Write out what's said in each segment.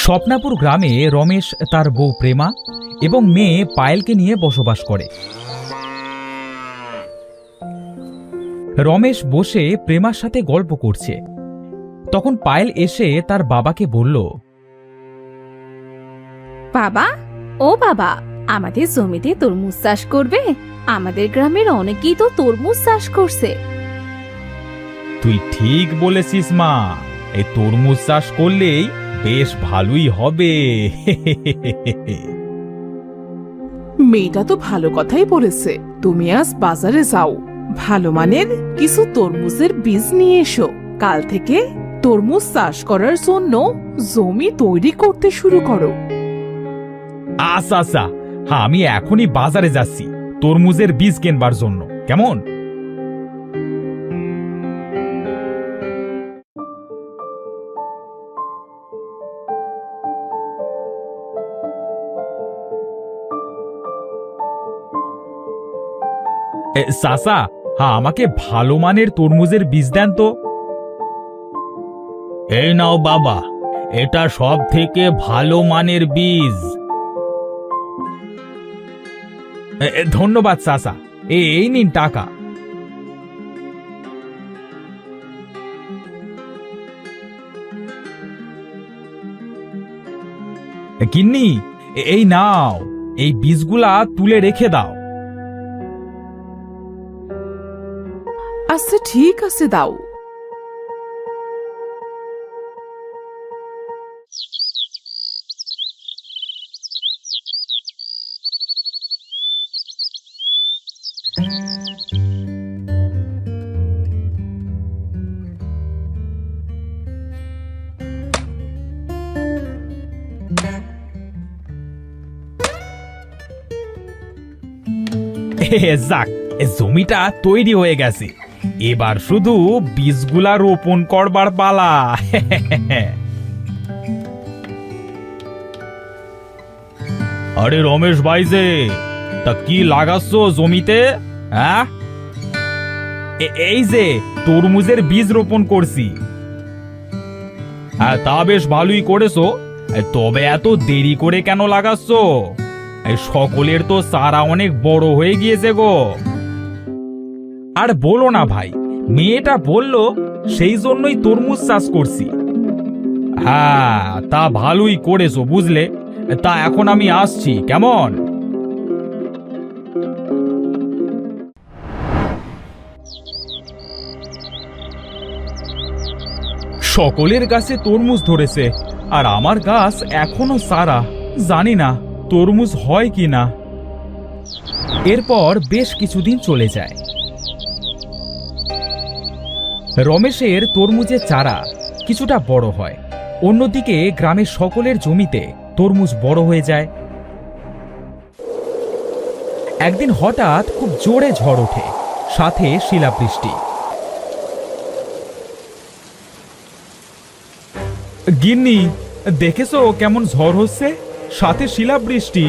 স্বপ্নাপুর গ্রামে রমেশ তার বউ প্রেমা এবং মেয়ে পায়েলকে নিয়ে বসবাস করে। রমেশ বসে প্রেমার সাথে গল্প করছে। তখন পায়েল এসে তার বাবাকে বলল, বাবা, ও বাবা, আমাদের জমিতে তরমুজ চাষ করবে? আমাদের গ্রামের অনেকেই তো তরমুজ চাষ করছে। তুই ঠিক বলেছিস মা, এই তরমুজ চাষ করলেই বেশ ভালোই হবে। মেয়েটা তো ভালো কথাই বলেছে। তুমি আজ বাজারে যাও, ভালো মানের কিছু তরমুজের বীজ নিয়ে এসো। কাল থেকে তরমুজ চাষ করার জন্য জমি তৈরি করতে শুরু করো। আচ্ছা আচ্ছা, হ্যাঁ আমি এখনই বাজারে যাচ্ছি তরমুজের বীজ কেনবার জন্য। কেমন? চাচা, হ্যাঁ আমাকে ভালো মানের তরমুজের বীজ দেন তো। এই নাও বাবা, এটা সব থেকে ভালো মানের বীজ। ধন্যবাদ চাচা, এই নিন টাকা। গিন্নি, এই নাও, এই বীজগুলা তুলে রেখে দাও। আচ্ছা ঠিক আছে, দাও। যাক, জমিটা তৈরি হয়ে গেছে, এবার শুধু বীজগুলা রোপণ করবার পালা। আরে রমেশ ভাই যে, তা কি লাগাচ্ছ জমিতে? হ্যাঁ, এই যে তরমুজের বীজ রোপণ করছি। হ্যাঁ, তা বেশ ভালোই করেছো, তবে এত দেরি করে কেন লাগাচ্ছ? সকলের তো চারা অনেক বড় হয়ে গিয়েছে গো। আর বলো না ভাই, মেয়েটা বলল সেই জন্যই তরমুজ চাষ করছি। হ্যাঁ, তা ভালোই করেছো বুঝলে। তা এখন আমি আসছি, কেমন? সকলের গাছে তরমুজ ধরেছে, আর আমার গাছ এখনো সারা। জানি না তরমুজ হয় কি না। এরপর বেশ কিছুদিন চলে যায়। রমেশের তরমুজের চারা কিছুটা বড় হয়, অন্যদিকে গ্রামের সকলের জমিতে তরমুজ বড় হয়ে যায়। একদিন হঠাৎ খুব জোরে ঝড় ওঠে, সাথে শিলাবৃষ্টি। গিন্নি, দেখেছো কেমন ঝড় হচ্ছে, সাথে শিলাবৃষ্টি।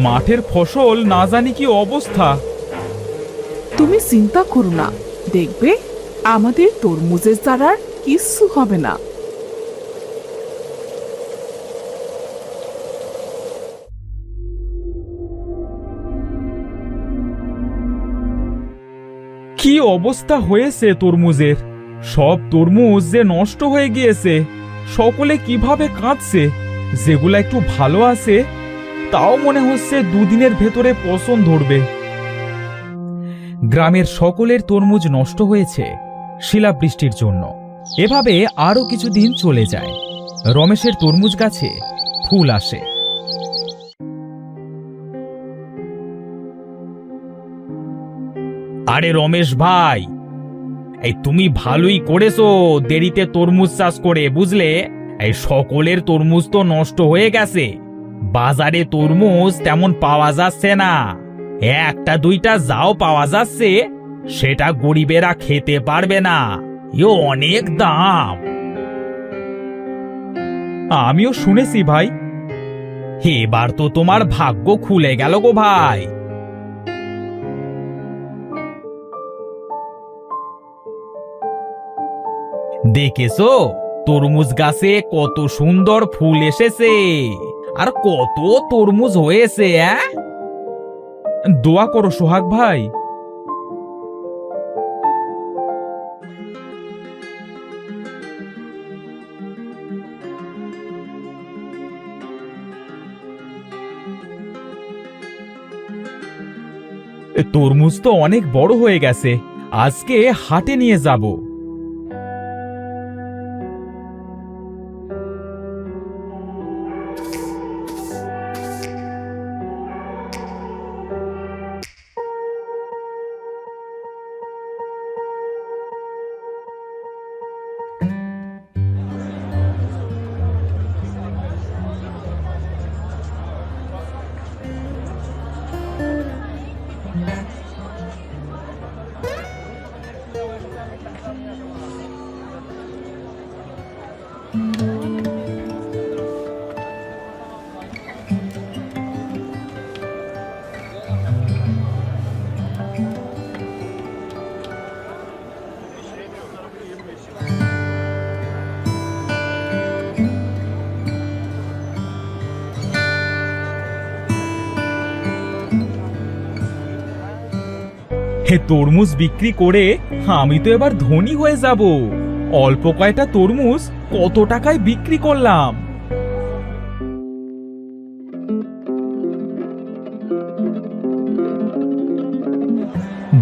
মাঠের ফসল না জানি কি অবস্থা। তুমি চিন্তা করো না, দেখবে আমাদের তরমুজের চারার কিচ্ছু হবে না। কি অবস্থা হয়েছে তরমুজের! সব তরমুজ যে নষ্ট হয়ে গিয়েছে। সকলে কিভাবে কাঁদছে। যেগুলা একটু ভালো আছে তাও মনে হচ্ছে দুদিনের ভেতরে পচন ধরবে। গ্রামের সকলের তরমুজ নষ্ট হয়েছে শিলাবৃষ্টির জন্য। এভাবে আরো কিছুদিন চলে যায়। রমেশের তরমুজ গাছে ফুল আসে। আরে রমেশ ভাই, এই তুমি ভালোই করেছো দেরিতে তরমুজ চাষ করে, বুঝলে। এই সকলের তরমুজ তো নষ্ট হয়ে গেছে। বাজারে তরমুজ তেমন পাওয়া যাচ্ছে না। একটা দুইটা যাও পাওয়া যাচ্ছে, সেটা গরিবেরা খেতে পারবে না। অনেক দাম। আমিও শুনেছি ভাই। এবার তো তোমার ভাগ্য খুলে গেল গো ভাই। দেখেছো, তরমুজ গাছে কত সুন্দর ফুল এসেছে আর কত তরমুজ হয়েছে। দোয়া করো সোহাগ ভাই। তরমুজ তো অনেক বড় হয়ে গেছে, আজকে হাটে নিয়ে যাব। তরমুজ বিক্রি করে আমি তো এবার ধনী হয়ে যাব। অল্প কয়টা তরমুজ কত টাকায় বিক্রি করলাম।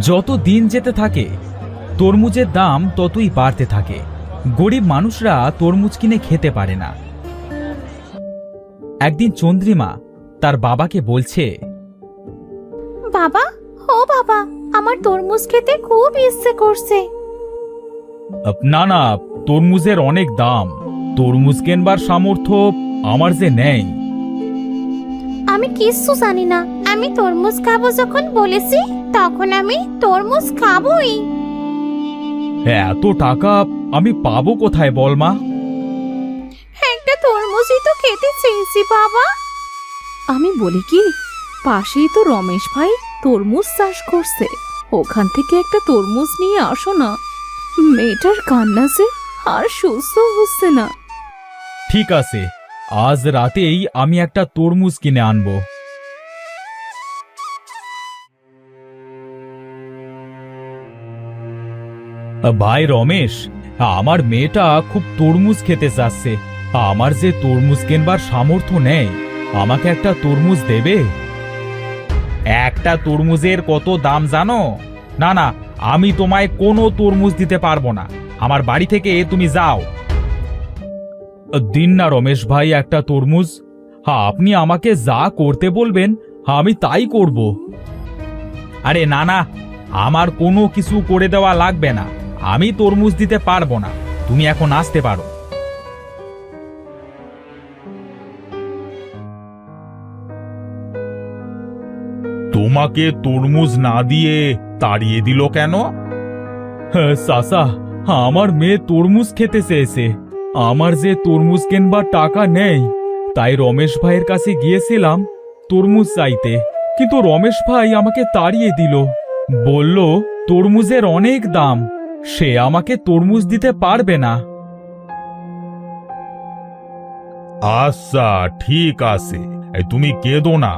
যত দিন যেতে থাকে তরমুজের দাম ততই বাড়তে থাকে। গরিব মানুষরা তরমুজ কিনে খেতে পারে না। একদিন চন্দ্রিমা তার বাবাকে বলছে, বাবা, ও বাবা, আমার তরমুজ খেতে খুব ইচ্ছে করছে। না না, তরমুজের অনেক দাম, তরমুজ কেনবার সামর্থ্য আমার যে নেই। আমি কিচ্ছু জানি না, আমি তরমুজ খাবো যখন বলেছি তখন আমি তরমুজ খাবোই। এত টাকা আমি পাবো কোথায় বল মা? একটা তরমুজই তো খেতে চেয়েছি বাবা। আমি বলি কি, পাশেই তো রমেশ ভাই তরমুজ চাষ করছে, ওখান থেকে একটা তরমুজ নিয়ে আসো না। মেয়েটার কান্না যে আর সুস্থ হচ্ছে না। ঠিক আছে, আজ রাতেই আমি একটা তরমুজ কিনে আনবো। ভাই রমেশ, আমার মেয়েটা খুব তরমুজ খেতে চাচ্ছে, আমার যে তরমুজ কেনবার সামর্থ্য নেই, আমাকে একটা তরমুজ দেবে? একটা তরমুজের কত দাম জানো? না না, আমি তোমায় কোনো তরমুজ দিতে পারবো না, আমার বাড়ি থেকে তুমি যাও। দিন না রমেশ ভাই একটা তরমুজ, আপনি আমাকে যা করতে বলবেন আমি তাই করব। আরে না না, আমার কোনো কিছু করে দেওয়া লাগবে না, আমি তরমুজ দিতে পারবো না, তুমি এখন আসতে পারো। তোমাকে তরমুজ না দিয়ে তাড়িয়ে দিল কেন? চাচা, আমার মেয়ে তরমুজ খেতে চেয়েছে, আমার যে তরমুজ কেনবার টাকা নেই, তাই রমেশ ভাইয়ের কাছে গিয়েছিলাম তরমুজ চাইতে, কিন্তু রমেশ ভাই আমাকে তাড়িয়ে দিল, বলল তরমুজের অনেক দাম, সে আমাকে তরমুজ দিতে পারবে না। আচ্ছা ঠিক আছে, তুমি কেঁদো না,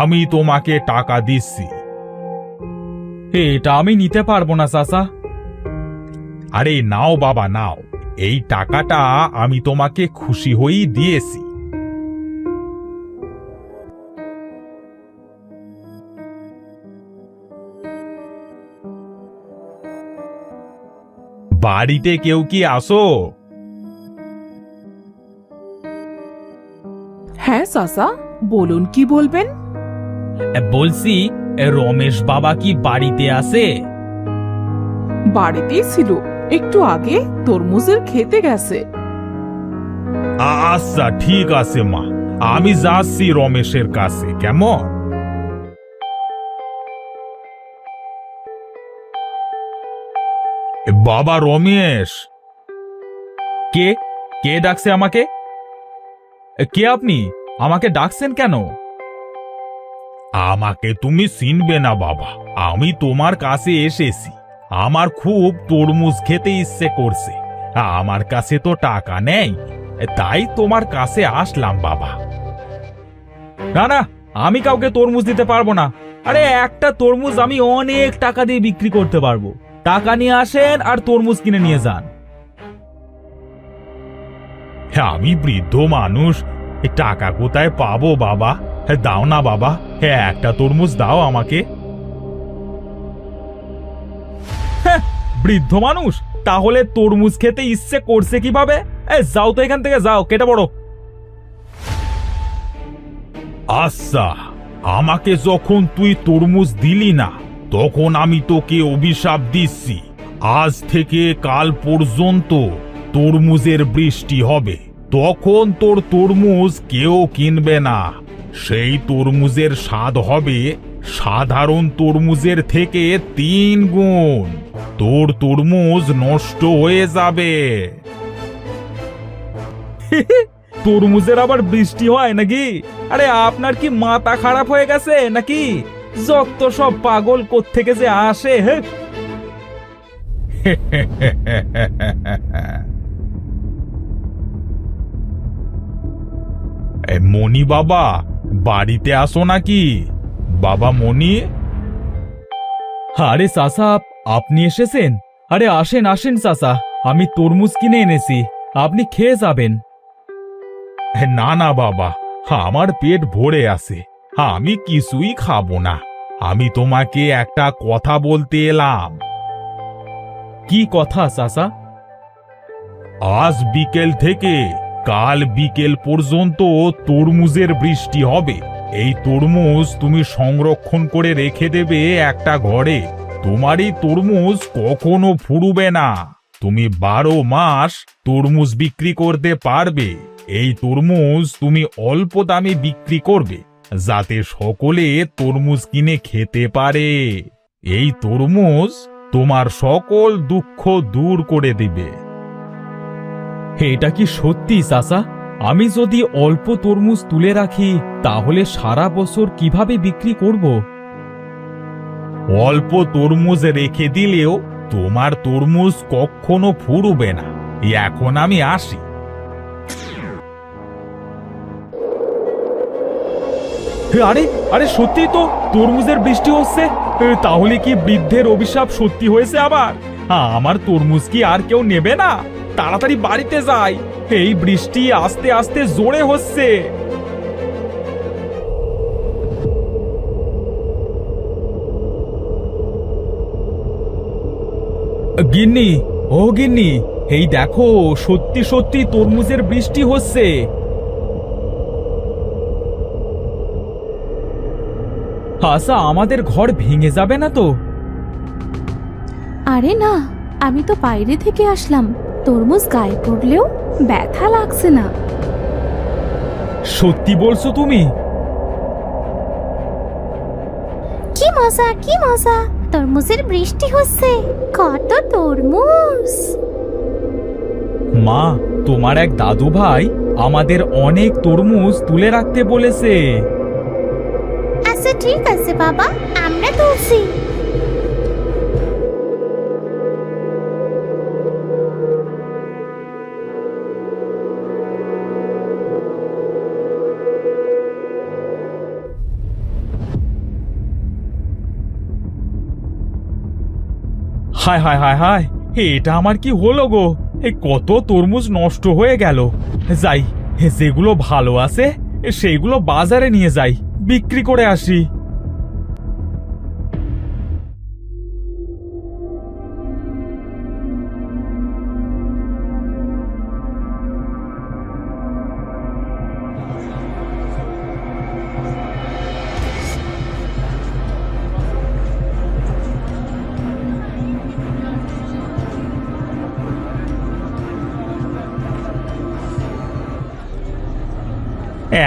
আমি তোমাকে টাকা দিচ্ছি। এটা আমি নিতে পারবো না চাচা। আরে নাও বাবা নাও, এই টাকাটা আমি তোমাকে খুশি হয়েই দিয়েছি। বাড়িতে কেউ কি আসো? হ্যাঁ চাচা, বলুন কি বলবেন। বলছি, রমেশ বাবা কি বাড়িতে আছে? বাড়িতেই ছিল, একটু আগে তরমুজের খেতে গেছে। আচ্ছা ঠিক আছে মা, আমি যাচ্ছি রমেশের কাছে, কেমন? বাবা রমেশ। কে কে ডাকছে আমাকে? কে আপনি? আমাকে ডাকছেন কেন? আমাকে তুমি চিনবে না বাবা, আমি তোমার কাছে এসেছি, আমার খুব তরমুজ খেতে ইচ্ছে করছে, আমার কাছে তো টাকা নেই, তাই তোমার কাছে আসলাম বাবা। না না, আমি কাউকে তরমুজ দিতে পারবো না। আরে একটা তরমুজ আমি অনেক টাকা দিয়ে বিক্রি করতে পারবো। টাকা নিয়ে আসেন আর তরমুজ কিনে নিয়ে যান। আমি বৃদ্ধ মানুষ, টাকা কোথায় পাবো বাবা? দাও না বাবা, একটা তরমুজ দাও আমাকে। বৃদ্ধ মানুষ, তাহলে তরমুজ খেতে ইচ্ছে করছে কিভাবে? যাও তো এখান থেকে, যাও, কেটে পড়ো। আচ্ছা, আমাকে যখন তুই তরমুজ দিলি না, তখন আমি তোকে অভিশাপ দিচ্ছি, আজ থেকে কাল পর্যন্ত তরমুজের বৃষ্টি হবে। তখন তোর তরমুজ কেউ কিনবে না। সেই তরমুজের স্বাদ হবে সাধারণ তরমুজের থেকে 3 গুণ। তোর তরমুজ নষ্ট হয়ে যাবে। তরমুজের আবার বৃষ্টি হয় নাকি? আরে আপনার কি মাথা খারাপ হয়ে গেছে নাকি? যত সব পাগল কোত্থেকে যে আসে। মণি বাবা, বাড়িতে আসো নাকি? বাবা মণি। আরে চাচা, আপনি এসেছেন? আরে আসেন আসেন চাচা, আমি তরমুজ কিনে এনেছি, আপনি খেয়ে যাবেন। না না বাবা, আমার পেট ভরে আছে, আমি কিছুই খাবো না। আমি তোমাকে একটা কথা বলতে এলাম। কি কথা চাচা? আজ বিকেল থেকে কাল বিকেল পর্যন্ত তরমুজের বৃষ্টি হবে। এই তরমুজ তুমি সংরক্ষণ করে রেখে দেবে একটা ঘরে। তোমার এই তরমুজ কখনো ফুরবে না। তুমি 12 মাস তরমুজ বিক্রি করতে পারবে। এই তরমুজ তুমি অল্প দামে বিক্রি করবে, যাতে সকলে তরমুজ কিনে খেতে পারে। এই তরমুজ তোমার সকল দুঃখ দূর করে দিবে। এটা কি সত্যি চাচা? আমি যদি অল্প তরমুজ তুলে রাখি, তাহলে সারা বছর কিভাবে বিক্রি করব? অল্প তরমুজ রেখে দিলেও তোমার তরমুজ কখনো ফুরবে না। এখন আমি আসি। আরে আরে, সত্যি তো তরমুজের বৃষ্টি হচ্ছে। তাহলে কি বৃদ্ধের অভিশাপ সত্যি হয়েছে আবার? আমার তরমুজ কি আর কেউ নেবে না? তাড়াতাড়ি বাড়িতে যাই, এই বৃষ্টি আস্তে আস্তে জোরে হচ্ছে। গিন্নি, ও গিন্নি, এই দেখো, সত্যি সত্যি তরমুজের বৃষ্টি হচ্ছে। আশা, আমাদের ঘর ভেঙে যাবে না তো? আরে না, আমি তো বাইরে থেকে আসলাম, তরমুজ গায়ে পড়লেও ব্যথা লাগছে না। সত্যি বলছো তুমি? কি মজা, কি মজা, তরমুজের বৃষ্টি হচ্ছে, কত তরমুজ। মা, তোমার এক দাদু ভাই আমাদের অনেক তরমুজ তুলে রাখতে বলেছে। আচ্ছা ঠিক আছে বাবা, আমরা তুলছি। হায় হায় হায় হায়, এটা আমার কি হলো গো? এই কত তরমুজ নষ্ট হয়ে গেল। যাই, যেগুলো ভালো আছে সেইগুলো বাজারে নিয়ে যাই, বিক্রি করে আসি।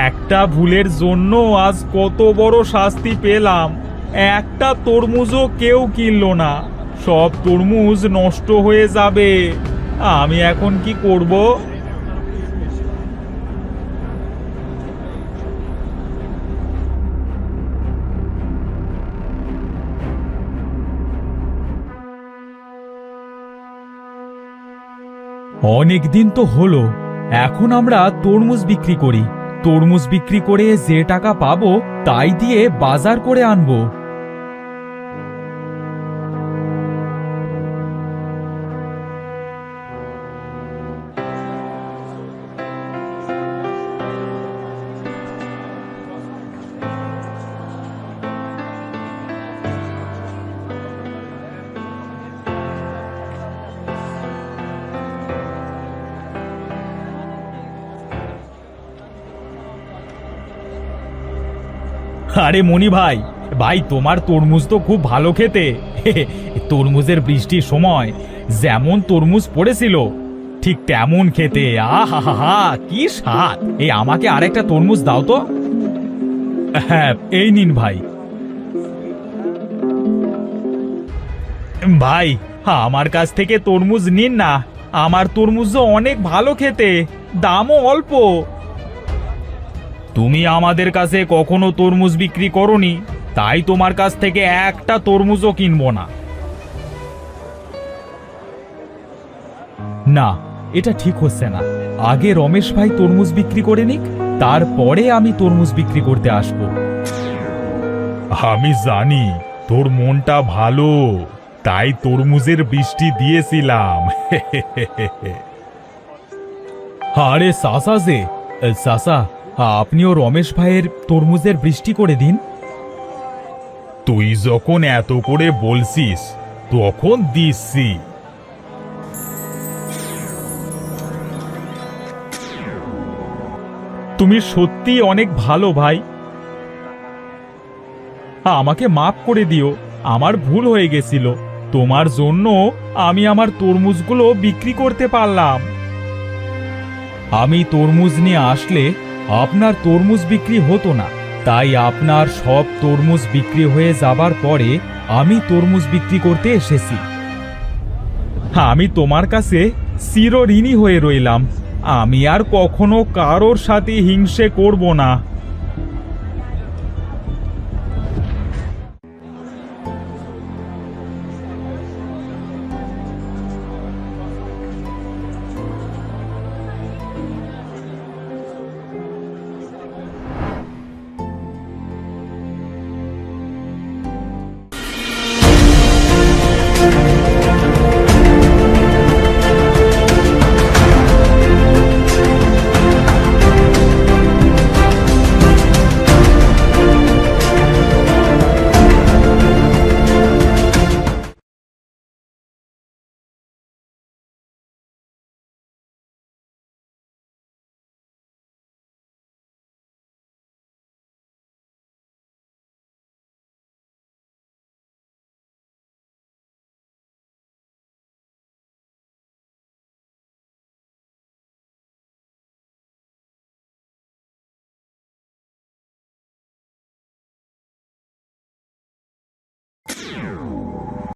একটা ভুলের জন্য আজ কত বড় শাস্তি পেলাম। একটা তরমুজও কেউ কিনলো না, সব তরমুজ নষ্ট হয়ে যাবে। আমি এখন কি করব? অনেক দিন তো হলো, এখন আমরা তরমুজ বিক্রি করি। তরমুজ বিক্রি করে যে টাকা পাবো তাই দিয়ে বাজার করে আনবো। আরে মনি ভাই, ভাই তোমার তরমুজ তো খুব ভালো খেতে। তরমুজের বৃষ্টির সময় যেমন তরমুজ পড়েছিল ঠিক তেমন খেতে। আহা হা হা, কি স্বাদ! এই আমাকে আরেকটা তরমুজ দাও তো। হ্যাঁ, এই নিন ভাই। ভাই, আমার কাছ থেকে তরমুজ নিন না, আমার তরমুজ অনেক ভালো খেতে, দামও অল্প। তুমি আমাদের কাছে কখনো তরমুজ বিক্রি করনি, তাই তোমার কাছ থেকে একটা তরমুজও কিনবো না। না, এটা ঠিক হচ্ছে না। আগে রমেশ ভাই তরমুজ বিক্রি করে নিক, তারপরে আমি তরমুজ বিক্রি করতে আসবো। আমি জানি তোর মনটা ভালো, তাই তরমুজের বৃষ্টি দিয়েছিলাম। আরে চাচা যে, চাচা আপনিও রমেশ ভাইয়ের তরমুজের বৃষ্টি করে দিন। তুই যখন এত করে বলছিস তখন দিচ্ছি। তুমি সত্যি অনেক ভালো ভাই, আমাকে মাফ করে দিও, আমার ভুল হয়ে গেছিল। তোমার জন্য আমি আমার তরমুজগুলো বিক্রি করতে পারলাম। আমি তরমুজ নিয়ে আসলে আপনার তরমুজ বিক্রি হতো না, তাই আপনার সব তরমুজ বিক্রি হয়ে যাবার পরে আমি তরমুজ বিক্রি করতে এসেছি। আমি তোমার কাছে চিরঋণী হয়ে রইলাম। আমি আর কখনো কারোর সাথে হিংসে করব না।